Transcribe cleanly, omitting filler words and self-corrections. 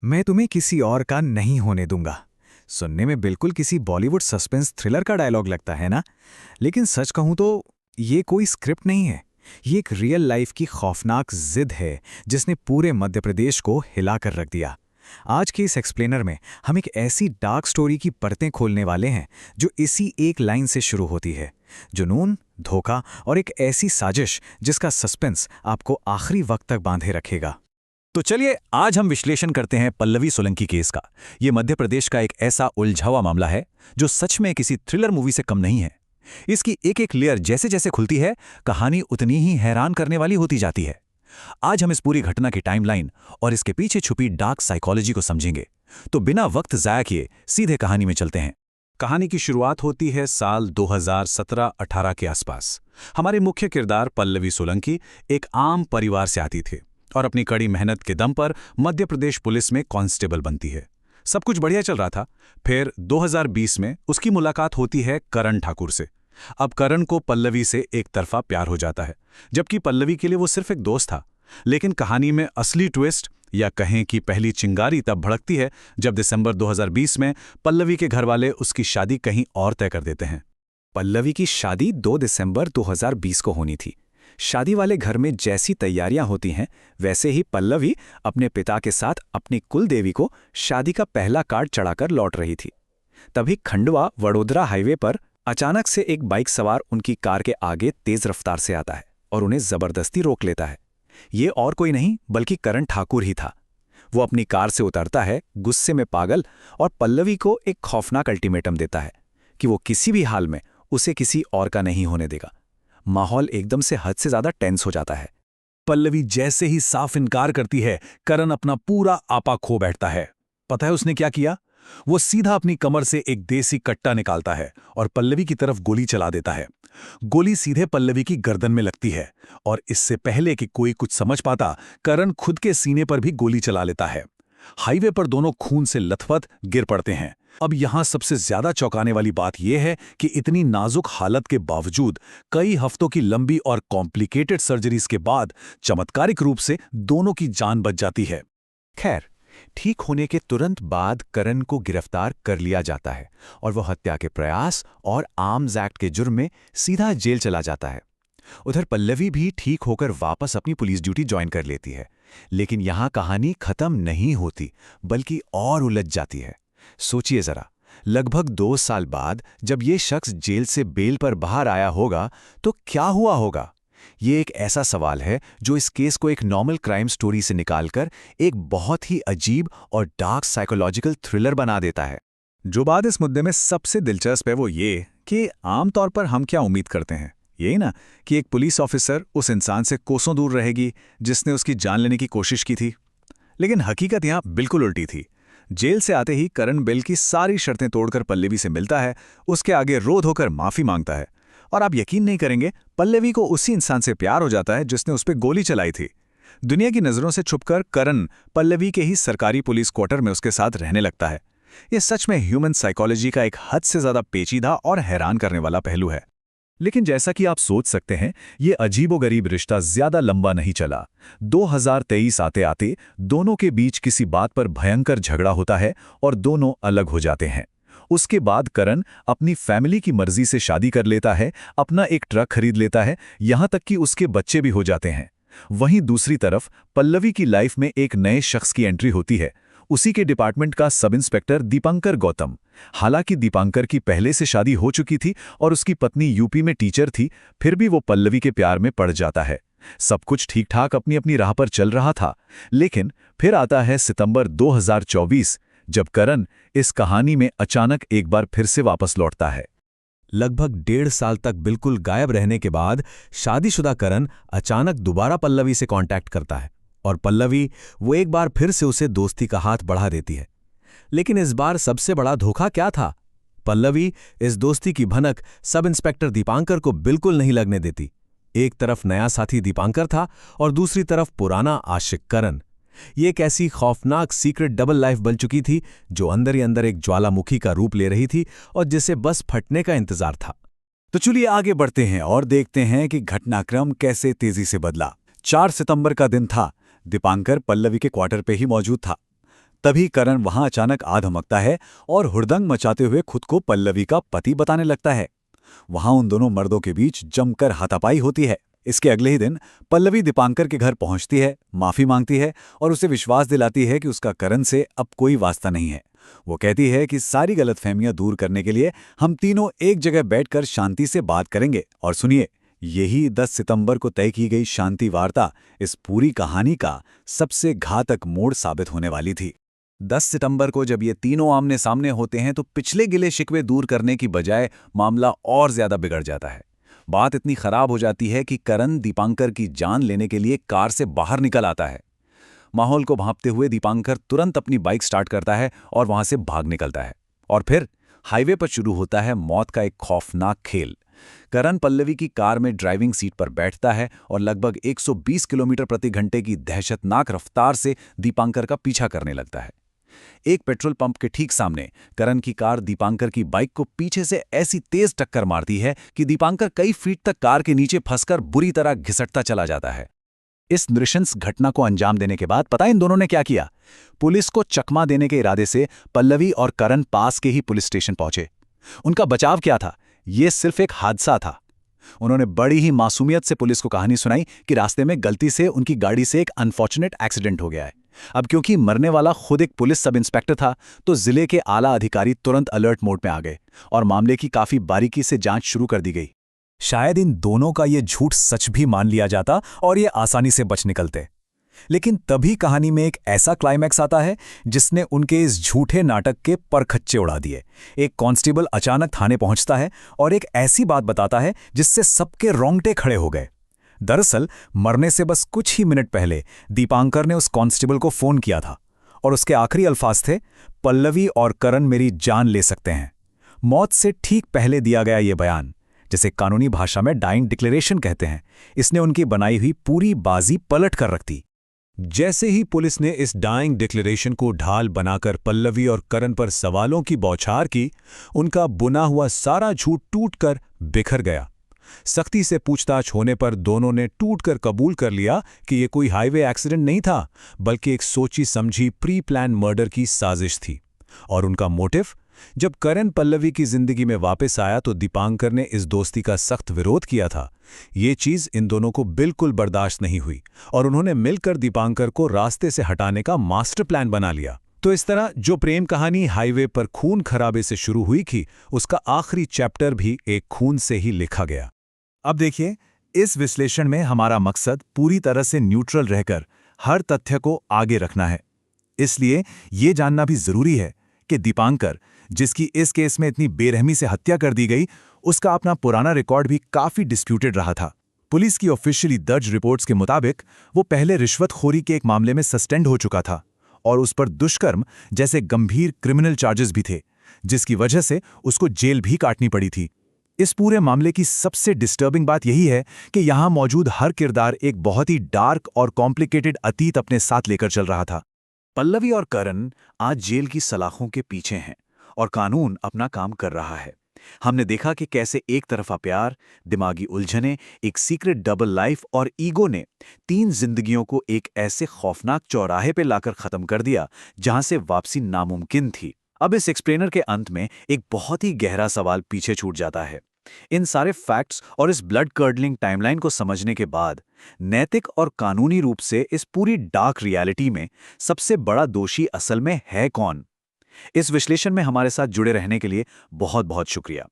मैं तुम्हें किसी और का नहीं होने दूंगा। सुनने में बिल्कुल किसी बॉलीवुड सस्पेंस थ्रिलर का डायलॉग लगता है ना। लेकिन सच कहूं तो ये कोई स्क्रिप्ट नहीं है। ये एक रियल लाइफ की खौफनाक जिद है जिसने पूरे मध्य प्रदेश को हिलाकर रख दिया। आज के इस एक्सप्लेनर में हम एक ऐसी डार्क स्टोरी की परतें खोलने वाले हैं जो इसी एक लाइन से शुरू होती है। जुनून, धोखा और एक ऐसी साजिश जिसका सस्पेंस आपको आखिरी वक्त तक बांधे रखेगा। तो चलिए आज हम विश्लेषण करते हैं पल्लवी सोलंकी केस का। ये मध्य प्रदेश का एक ऐसा उलझा हुआ मामला है जो सच में किसी थ्रिलर मूवी से कम नहीं है। इसकी एक एक लेयर जैसे जैसे खुलती है, कहानी उतनी ही हैरान करने वाली होती जाती है। आज हम इस पूरी घटना की टाइमलाइन और इसके पीछे छुपी डार्क साइकोलॉजी को समझेंगे। तो बिना वक्त जाया किए सीधे कहानी में चलते हैं। कहानी की शुरुआत होती है साल 2017-18 के आसपास। हमारे मुख्य किरदार पल्लवी सोलंकी एक आम परिवार से आती थी और अपनी कड़ी मेहनत के दम पर मध्य प्रदेश पुलिस में कांस्टेबल बनती है। सब कुछ बढ़िया चल रहा था। फिर 2020 में उसकी मुलाकात होती है करण ठाकुर से। अब करण को पल्लवी से एक तरफा प्यार हो जाता है, जबकि पल्लवी के लिए वो सिर्फ एक दोस्त था। लेकिन कहानी में असली ट्विस्ट या कहें कि पहली चिंगारी तब भड़कती है जब दिसंबर 2020 में पल्लवी के घरवाले उसकी शादी कहीं और तय कर देते हैं। पल्लवी की शादी 2 दिसंबर 2020 को होनी थी। शादी वाले घर में जैसी तैयारियां होती हैं, वैसे ही पल्लवी अपने पिता के साथ अपनी कुल देवी को शादी का पहला कार्ड चढ़ाकर लौट रही थी। तभी खंडवा वडोदरा हाईवे पर अचानक से एक बाइक सवार उनकी कार के आगे तेज रफ्तार से आता है और उन्हें जबरदस्ती रोक लेता है। ये और कोई नहीं बल्कि करण ठाकुर ही था। वो अपनी कार से उतरता है, गुस्से में पागल, और पल्लवी को एक खौफनाक अल्टीमेटम देता है कि वो किसी भी हाल में उसे किसी और का नहीं होने देगा। माहौल एकदम से हद से ज्यादा टेंस हो जाता है। पल्लवी जैसे ही साफ इनकार करती है, करण अपना पूरा आपा खो बैठता है। पता है उसने क्या किया? वो सीधा अपनी कमर से एक देसी कट्टा निकालता है और पल्लवी की तरफ गोली चला देता है। गोली सीधे पल्लवी की गर्दन में लगती है और इससे पहले कि कोई कुछ समझ पाता, करण खुद के सीने पर भी गोली चला लेता है। हाईवे पर दोनों खून से लथपथ गिर पड़ते हैं। अब यहां सबसे ज्यादा चौंकाने वाली बात यह है कि इतनी नाजुक हालत के बावजूद कई हफ्तों की लंबी और कॉम्प्लिकेटेड सर्जरीज के बाद चमत्कारिक रूप से दोनों की जान बच जाती है। खैर, ठीक होने के तुरंत बाद करण को गिरफ्तार कर लिया जाता है और वो हत्या के प्रयास और आर्म्स एक्ट के जुर्म में सीधा जेल चला जाता है। उधर पल्लवी भी ठीक होकर वापस अपनी पुलिस ड्यूटी ज्वाइन कर लेती है। लेकिन यहां कहानी खत्म नहीं होती बल्कि और उलझ जाती है। सोचिए जरा, लगभग 2 साल बाद जब ये शख्स जेल से बेल पर बाहर आया होगा तो क्या हुआ होगा? ये एक ऐसा सवाल है जो इस केस को एक नॉर्मल क्राइम स्टोरी से निकालकर एक बहुत ही अजीब और डार्क साइकोलॉजिकल थ्रिलर बना देता है। जो बात इस मुद्दे में सबसे दिलचस्प है वो ये कि आमतौर पर हम क्या उम्मीद करते हैं, यही ना, कि एक पुलिस ऑफिसर उस इंसान से कोसों दूर रहेगी जिसने उसकी जान लेने की कोशिश की थी। लेकिन हकीकत यहां बिल्कुल उल्टी थी। जेल से आते ही करण बेल की सारी शर्तें तोड़कर पल्लवी से मिलता है, उसके आगे रो धोकर माफी मांगता है। और आप यकीन नहीं करेंगे, पल्लवी को उसी इंसान से प्यार हो जाता है जिसने उस पर गोली चलाई थी। दुनिया की नजरों से छुपकर करण पल्लवी के ही सरकारी पुलिस क्वार्टर में उसके साथ रहने लगता है। यह सच में ह्यूमन साइकोलॉजी का एक हद से ज्यादा पेचीदा और हैरान करने वाला पहलू है। लेकिन जैसा कि आप सोच सकते हैं, ये अजीबोगरीब रिश्ता ज्यादा लंबा नहीं चला। 2023 आते आते दोनों के बीच किसी बात पर भयंकर झगड़ा होता है और दोनों अलग हो जाते हैं। उसके बाद करण अपनी फैमिली की मर्जी से शादी कर लेता है, अपना एक ट्रक खरीद लेता है, यहां तक कि उसके बच्चे भी हो जाते हैं। वहीं दूसरी तरफ पल्लवी की लाइफ में एक नए शख्स की एंट्री होती है, उसी के डिपार्टमेंट का सब इंस्पेक्टर दीपांकर गौतम। हालांकि दीपांकर की पहले से शादी हो चुकी थी और उसकी पत्नी यूपी में टीचर थी, फिर भी वो पल्लवी के प्यार में पड़ जाता है। सब कुछ ठीक ठाक अपनी अपनी राह पर चल रहा था। लेकिन फिर आता है सितंबर 2024, जब करण इस कहानी में अचानक एक बार फिर से वापस लौटता है। लगभग 1.5 साल तक बिल्कुल गायब रहने के बाद शादीशुदा करण अचानक दोबारा पल्लवी से कांटेक्ट करता है और पल्लवी वो एक बार फिर से उसे दोस्ती का हाथ बढ़ा देती है। लेकिन इस बार सबसे बड़ा धोखा क्या था? पल्लवी इस दोस्ती की भनक सब इंस्पेक्टर दीपांकर को बिल्कुल नहीं लगने देती। एक तरफ नया साथी दीपांकर था और दूसरी तरफ पुराना आशिक करण। ये एक ऐसी खौफनाक सीक्रेट डबल लाइफ बन चुकी थी जो अंदर ही अंदर एक ज्वालामुखी का रूप ले रही थी और जिसे बस फटने का इंतजार था। तो चलिए आगे बढ़ते हैं और देखते हैं कि घटनाक्रम कैसे तेजी से बदला। 4 सितंबर का दिन था। दीपांकर पल्लवी के क्वार्टर पे ही मौजूद था। तभी करण वहां अचानक आ धमकता है और हुड़दंग मचाते हुए खुद को पल्लवी का पति बताने लगता है। वहां उन दोनों मर्दों के बीच जमकर हाथापाई होती है। इसके अगले ही दिन पल्लवी दीपांकर के घर पहुंचती है, माफी मांगती है और उसे विश्वास दिलाती है कि उसका करण से अब कोई वास्ता नहीं है। वो कहती है कि सारी गलतफहमियां दूर करने के लिए हम तीनों एक जगह बैठकर शांति से बात करेंगे। और सुनिए, यही 10 सितंबर को तय की गई शांति वार्ता इस पूरी कहानी का सबसे घातक मोड़ साबित होने वाली थी। 10 सितंबर को जब ये तीनों आमने सामने होते हैं तो पिछले गिले शिकवे दूर करने की बजाय मामला और ज्यादा बिगड़ जाता है। बात इतनी खराब हो जाती है कि करण दीपांकर की जान लेने के लिए कार से बाहर निकल आता है। माहौल को भांपते हुए दीपांकर तुरंत अपनी बाइक स्टार्ट करता है और वहां से भाग निकलता है। और फिर हाईवे पर शुरू होता है मौत का एक खौफनाक खेल। करण पल्लवी की कार में ड्राइविंग सीट पर बैठता है और लगभग 120 किलोमीटर प्रति घंटे की दहशतनाक रफ्तार से दीपांकर का पीछा करने लगता है। एक पेट्रोल पंप के ठीक सामने करण की कार दीपांकर की बाइक को पीछे से ऐसी तेज टक्कर मारती है कि दीपांकर कई फीट तक कार के नीचे फंसकर बुरी तरह घिसटता चला जाता है। इस नृशंस घटना को अंजाम देने के बाद पता इन दोनों ने क्या किया? पुलिस को चकमा देने के इरादे से पल्लवी और करण पास के ही पुलिस स्टेशन पहुंचे। उनका बचाव क्या था? ये सिर्फ एक हादसा था। उन्होंने बड़ी ही मासूमियत से पुलिस को कहानी सुनाई कि रास्ते में गलती से उनकी गाड़ी से एक अनफॉर्चुनेट एक्सीडेंट हो गया है। अब क्योंकि मरने वाला खुद एक पुलिस सब इंस्पेक्टर था, तो जिले के आला अधिकारी तुरंत अलर्ट मोड में आ गए और मामले की काफी बारीकी से जांच शुरू कर दी गई। शायद इन दोनों का ये झूठ सच भी मान लिया जाता और ये आसानी से बच निकलते। लेकिन तभी कहानी में एक ऐसा क्लाइमैक्स आता है जिसने उनके इस झूठे नाटक के परखच्चे उड़ा दिए। एक कांस्टेबल अचानक थाने पहुंचता है और एक ऐसी बात बताता है जिससे सबके रोंगटे खड़े हो गए। दरअसल मरने से बस कुछ ही मिनट पहले दीपांकर ने उस कांस्टेबल को फोन किया था और उसके आखिरी अल्फाज थे, पल्लवी और करण मेरी जान ले सकते हैं। मौत से ठीक पहले दिया गया ये बयान, जिसे कानूनी भाषा में डाइंग डिक्लेरेशन कहते हैं, इसने उनकी बनाई हुई पूरी बाजी पलट कर रख दी। जैसे ही पुलिस ने इस डाइंग डिक्लेरेशन को ढाल बनाकर पल्लवी और करण पर सवालों की बौछार की, उनका बुना हुआ सारा झूठ टूटकर बिखर गया। सख्ती से पूछताछ होने पर दोनों ने टूटकर कबूल कर लिया कि ये कोई हाईवे एक्सीडेंट नहीं था, बल्कि एक सोची समझी प्री प्लान मर्डर की साजिश थी। और उनका मोटिव? जब करण पल्लवी की जिंदगी में वापस आया तो दीपांकर ने इस दोस्ती का सख्त विरोध किया था। ये चीज इन दोनों को बिल्कुल बर्दाश्त नहीं हुई और उन्होंने मिलकर दीपांकर को रास्ते से हटाने का मास्टर प्लान बना लिया। तो इस तरह जो प्रेम कहानी हाईवे पर खून खराबे से शुरू हुई थी, उसका आखिरी चैप्टर भी एक खून से ही लिखा गया। अब देखिए, इस विश्लेषण में हमारा मकसद पूरी तरह से न्यूट्रल रहकर हर तथ्य को आगे रखना है। इसलिए ये जानना भी जरूरी है कि दीपांकर, जिसकी इस केस में इतनी बेरहमी से हत्या कर दी गई, उसका अपना पुराना रिकॉर्ड भी काफी डिस्प्यूटेड रहा था। पुलिस की ऑफिशियली दर्ज रिपोर्ट्स के मुताबिक वो पहले रिश्वतखोरी के एक मामले में सस्पेंड हो चुका था और उस पर दुष्कर्म जैसे गंभीर क्रिमिनल चार्जेस भी थे, जिसकी वजह से उसको जेल भी काटनी पड़ी थी। इस पूरे मामले की सबसे डिस्टर्बिंग बात यही है कि यहां मौजूद हर किरदार एक बहुत ही डार्क और कॉम्प्लिकेटेड अतीत अपने साथ लेकर चल रहा था। पल्लवी और करण आज जेल की सलाखों के पीछे हैं और कानून अपना काम कर रहा है। हमने देखा कि कैसे एक तरफा प्यार, दिमागी उलझने, एक सीक्रेट डबल लाइफ और ईगो ने 3 जिंदगियों को एक ऐसे खौफनाक चौराहे पे लाकर खत्म कर दिया जहां से वापसी नामुमकिन थी। अब इस एक्सप्लेनर के अंत में एक बहुत ही गहरा सवाल पीछे छूट जाता है। इन सारे फैक्ट्स और इस ब्लड कर्डलिंग टाइमलाइन को समझने के बाद नैतिक और कानूनी रूप से इस पूरी डार्क रियलिटी में सबसे बड़ा दोषी असल में है कौन? इस विश्लेषण में हमारे साथ जुड़े रहने के लिए बहुत बहुत शुक्रिया।